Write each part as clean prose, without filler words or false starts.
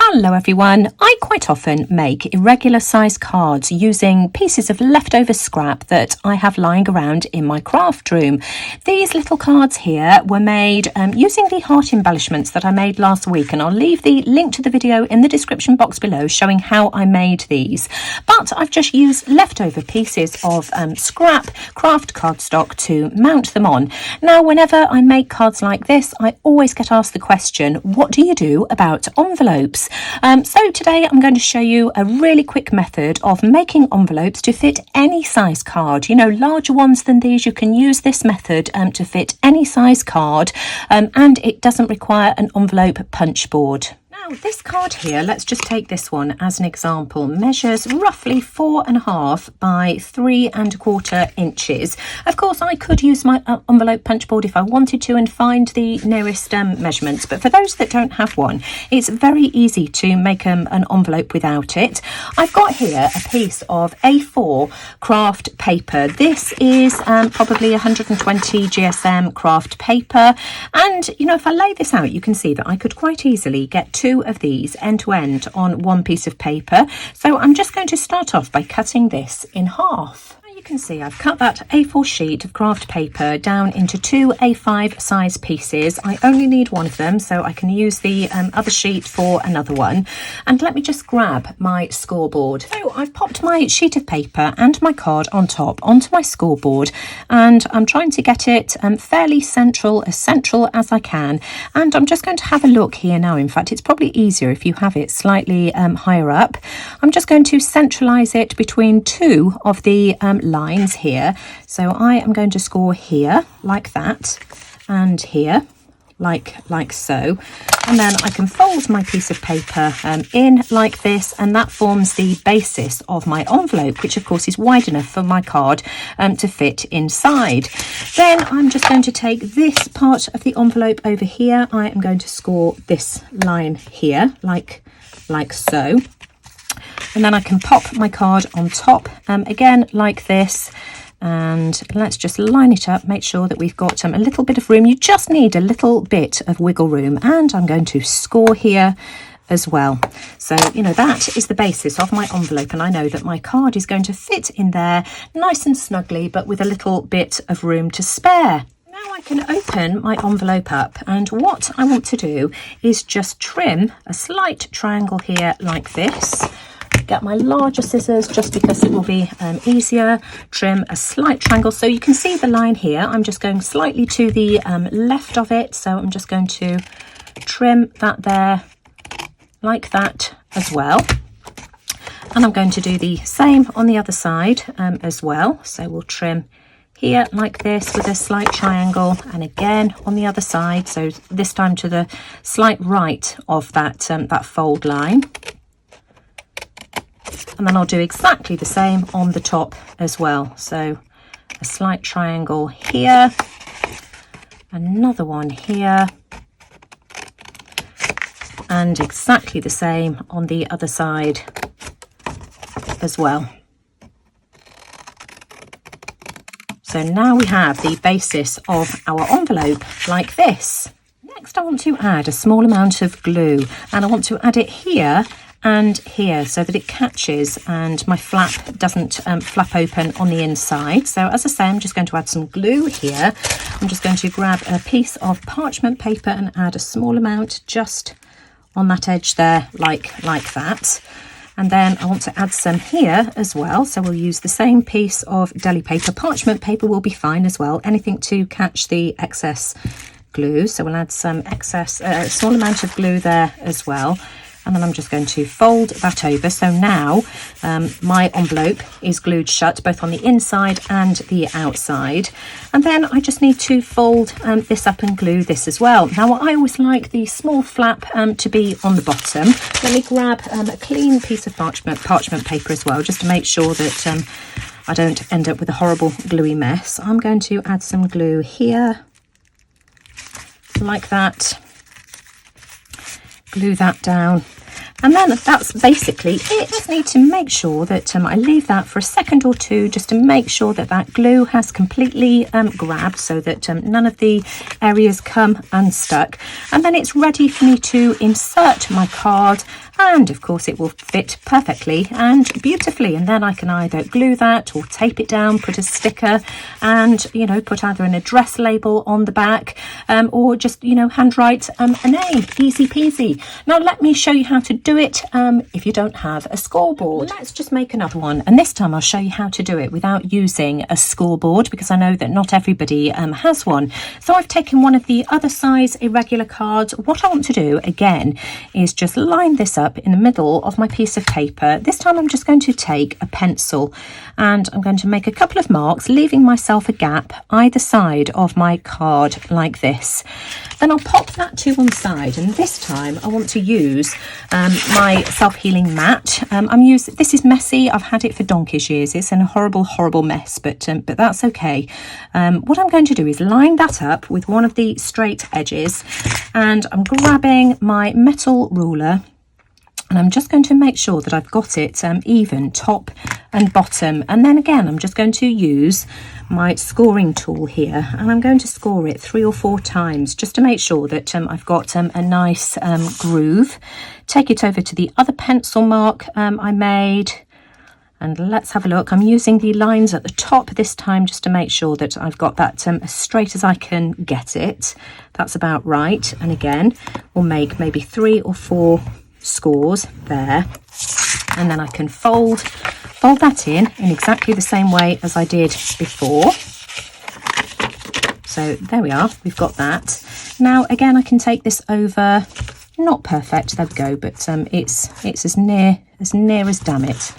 Hello everyone, I quite often make irregular sized cards using pieces of leftover scrap that I have lying around in my craft room. These little cards here were made using the heart embellishments that I made last week, and I'll leave the link to the video in the description box below showing how I made these. But I've just used leftover pieces of scrap craft cardstock to mount them on. Now whenever I make cards like this, I always get asked the question, what do you do about envelopes? So today I'm going to show you a really quick method of making envelopes to fit any size card. You know, larger ones than these, you can use this method to fit any size card, and it doesn't require an envelope punch board. Now this card here, let's just take this one as an example, measures roughly 4.5 by 3¼ inches. Of course I could use my envelope punch board if I wanted to and find the nearest measurements, but for those that don't have one, it's very easy to make an envelope without it. I've got here a piece of A4 craft paper. This is probably 120 GSM craft paper, and you know, if I lay this out you can see that I could quite easily get two of these end to end on one piece of paper. So I'm just going to start off by cutting this in half. You can see I've cut that A4 sheet of craft paper down into two A5 size pieces. I only need one of them, so I can use the other sheet for another one. And let me just grab my scoreboard. So I've popped my sheet of paper and my card on top onto my scoreboard, and I'm trying to get it fairly central as I can. And I'm just going to have a look here now. In fact, it's probably easier if you have it slightly higher up. I'm just going to centralize it between two of the lines here. So I am going to score here like that, and here like so, and then I can fold my piece of paper in like this, and that forms the basis of my envelope, which of course is wide enough for my card to fit inside. Then I'm just going to take this part of the envelope over here. I am going to score this line here like so, and then I can pop my card on top again like this, and let's just line it up, make sure that we've got a little bit of room. You just need a little bit of wiggle room, and I'm going to score here as well. So you know, that is the basis of my envelope, and I know that my card is going to fit in there nice and snugly, but with a little bit of room to spare. Now I can open my envelope up, and what I want to do is just trim a slight triangle here like this. Get my larger scissors just because it will be easier. Trim a slight triangle, so you can see the line here. I'm just going slightly to the left of it, so I'm just going to trim that there like that as well. And I'm going to do the same on the other side as well. So we'll trim here like this with a slight triangle, and again on the other side, so this time to the slight right of that that fold line. And then I'll do exactly the same on the top as well. So a slight triangle here, another one here, and exactly the same on the other side as well. So now we have the basis of our envelope like this. Next I want to add a small amount of glue, and I want to add it here and here so that it catches and my flap doesn't flap open on the inside. So as I say, I'm just going to add some glue here. I'm just going to grab a piece of parchment paper and add a small amount just on that edge there like that. And then I want to add some here as well, so we'll use the same piece of deli paper. Parchment paper will be fine as well, anything to catch the excess glue. So we'll add some excess, small amount of glue there as well. And then I'm just going to fold that over. So now my envelope is glued shut both on the inside and the outside. And then I just need to fold this up and glue this as well. Now I always like the small flap to be on the bottom. Let me grab a clean piece of parchment paper as well, just to make sure that I don't end up with a horrible gluey mess. I'm going to add some glue here like that. Glue that down, and then that's basically it. Just need to make sure that I leave that for a second or two, just to make sure that that glue has completely grabbed, so that none of the areas come unstuck, and then it's ready for me to insert my card and of course it will fit perfectly and beautifully, and then I can either glue that or tape it down, put a sticker, and put either an address label on the back, or just handwrite a name. Easy peasy. Now let me show you how to do it if you don't have a scoreboard. Let's just make another one, and this time I'll show you how to do it without using a scoreboard, because I know that not everybody has one. So I've taken one of the other size irregular cards. What I want to do again is just line this up in the middle of my piece of paper. This time I'm just going to take a pencil and I'm going to make a couple of marks, leaving myself a gap either side of my card like this. Then I'll pop that to one side, and this time I want to use my self-healing mat. This is messy. I've had it for donkey's years. It's in a horrible mess, but that's okay. What I'm going to do is line that up with one of the straight edges, and I'm grabbing my metal ruler, and I'm just going to make sure that I've got it even top and bottom. And then again, I'm just going to use my scoring tool here, and I'm going to score it 3 or 4 times just to make sure that I've got a nice groove. Take it over to the other pencil mark I made, and let's have a look. I'm using the lines at the top this time just to make sure that I've got that as straight as I can get it. That's about right. And again, we'll make maybe 3 or 4 scores there, and then I can fold that in exactly the same way as I did before. So there we are, we've got that. Now again, I can take this over, not perfect, there we go, but it's as near as damn it.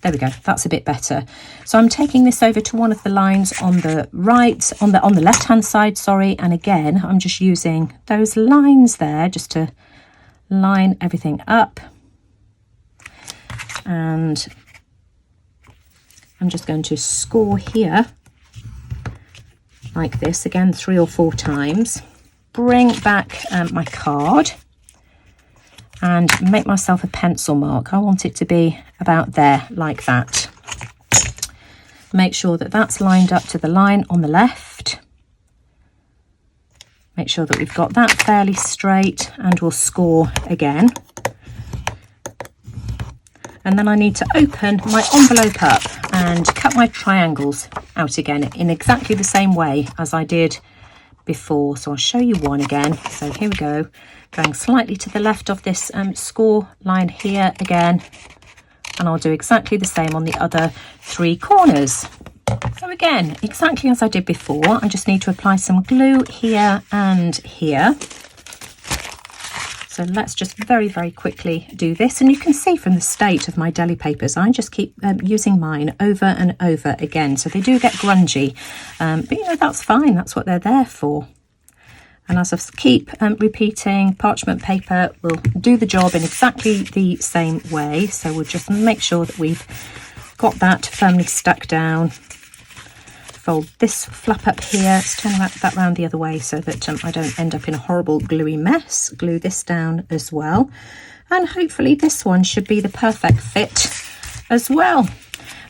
There we go, that's a bit better. So I'm taking this over to one of the lines on the right, on the left hand side, sorry, and again I'm just using those lines there just to line everything up, and I'm just going to score here like this again 3 or 4 times. Bring back my card and make myself a pencil mark. I want it to be about there like that. Make sure that that's lined up to the line on the left. Make sure that we've got that fairly straight, and we'll score again. And then I need to open my envelope up and cut my triangles out again in exactly the same way as I did before. So I'll show you one again. So here we go, going slightly to the left of this score line here again, and I'll do exactly the same on the other 3 corners. So again, exactly as I did before, I just need to apply some glue here and here. So let's just very quickly do this, and you can see from the state of my deli papers, I just keep using mine over and over again, so they do get grungy, but that's fine, that's what they're there for. And as I keep repeating, parchment paper will do the job in exactly the same way. So we'll just make sure that we've got that firmly stuck down. Fold this flap up here, let's turn that round the other way so that I don't end up in a horrible gluey mess. Glue this down as well, and hopefully this one should be the perfect fit as well.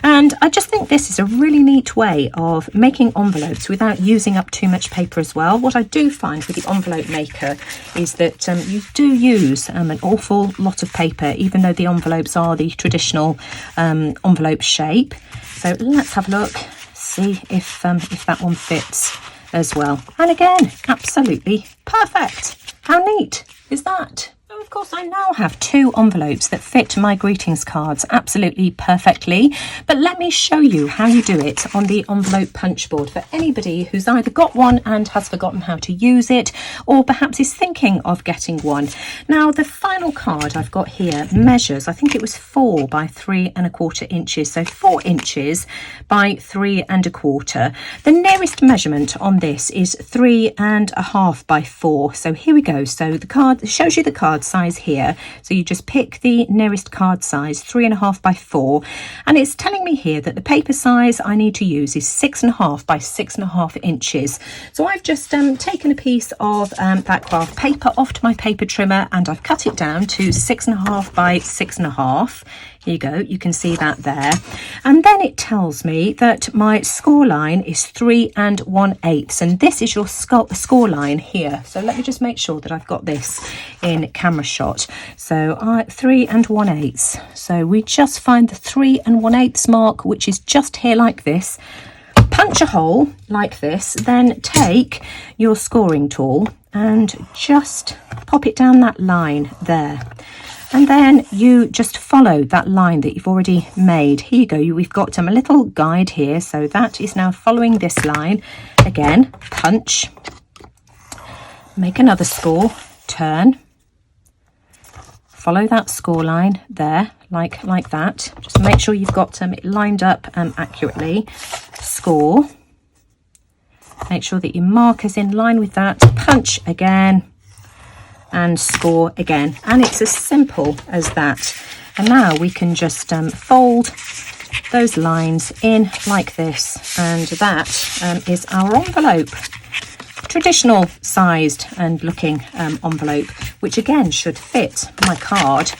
And I just think this is a really neat way of making envelopes without using up too much paper as well. What I do find with the envelope maker is that you do use an awful lot of paper, even though the envelopes are the traditional envelope shape. So let's have a look, see if that one fits as well. And again, absolutely perfect. How neat is that? Of course, I now have 2 envelopes that fit my greetings cards absolutely perfectly, but let me show you how you do it on the envelope punch board for anybody who's either got one and has forgotten how to use it, or perhaps is thinking of getting one. Now, the final card I've got here measures, I think it was 4 by 3¼ inches, so 4 inches by 3¼ The nearest measurement on this is 3½ by 4. So here we go. So the card shows you the card size here, so you just pick the nearest card size, 3½ by 4, and it's telling me here that the paper size I need to use is 6½ by 6½ inches. So I've just taken a piece of that graph paper off to my paper trimmer, and I've cut it down to 6½ by 6½. Here you go, you can see that there. And then it tells me that my score line is 3 1/8, and this is your score line here. So let me just make sure that I've got this in camera camera shot. So 3 1/8. So we just find the 3 1/8 mark, which is just here like this. Punch a hole like this, then take your scoring tool and just pop it down that line there. And then you just follow that line that you've already made. Here you go, we've got a little guide here. So that is now following this line. Again, punch, make another score, turn, follow that score line there, like that. Just make sure you've got it lined up accurately. Score. Make sure that your marker's in line with that. Punch again. And score again, and it's as simple as that. And now we can just fold those lines in like this, and that is our envelope. Traditional sized and looking envelope, which again should fit my card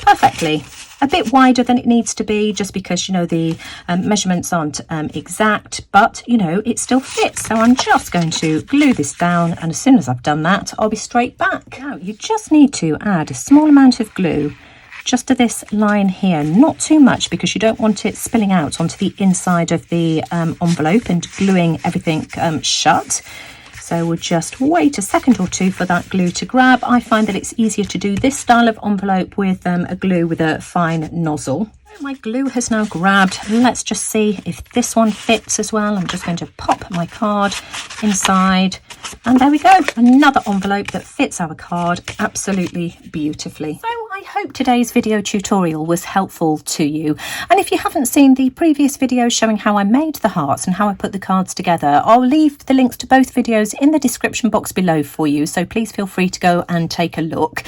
perfectly. A bit wider than it needs to be, just because, you know, the measurements aren't exact, but, you know, it still fits. So I'm just going to glue this down, and as soon as I've done that, I'll be straight back. Now, you just need to add a small amount of glue just to this line here, not too much, because you don't want it spilling out onto the inside of the envelope and gluing everything shut. So we'll just wait a second or two for that glue to grab. I find that it's easier to do this style of envelope with a glue with a fine nozzle. My glue has now grabbed. Let's just see if this one fits as well. I'm just going to pop my card inside, and there we go. Another envelope that fits our card absolutely beautifully. So I hope today's video tutorial was helpful to you. And if you haven't seen the previous video showing how I made the hearts and how I put the cards together, I'll leave the links to both videos in the description box below for you. So please feel free to go and take a look.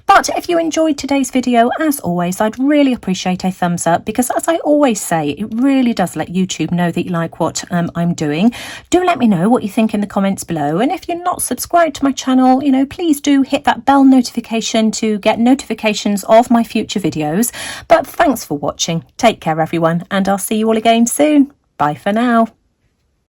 But if you enjoyed today's video, as always, I'd really appreciate a thumbs up, because as I always say, it really does let YouTube know that you like what I'm doing. Do let me know what you think in the comments below. And if you're not subscribed to my channel, you know, please do hit that bell notification to get notifications of my future videos. But thanks for watching. Take care, everyone, and I'll see you all again soon. Bye for now.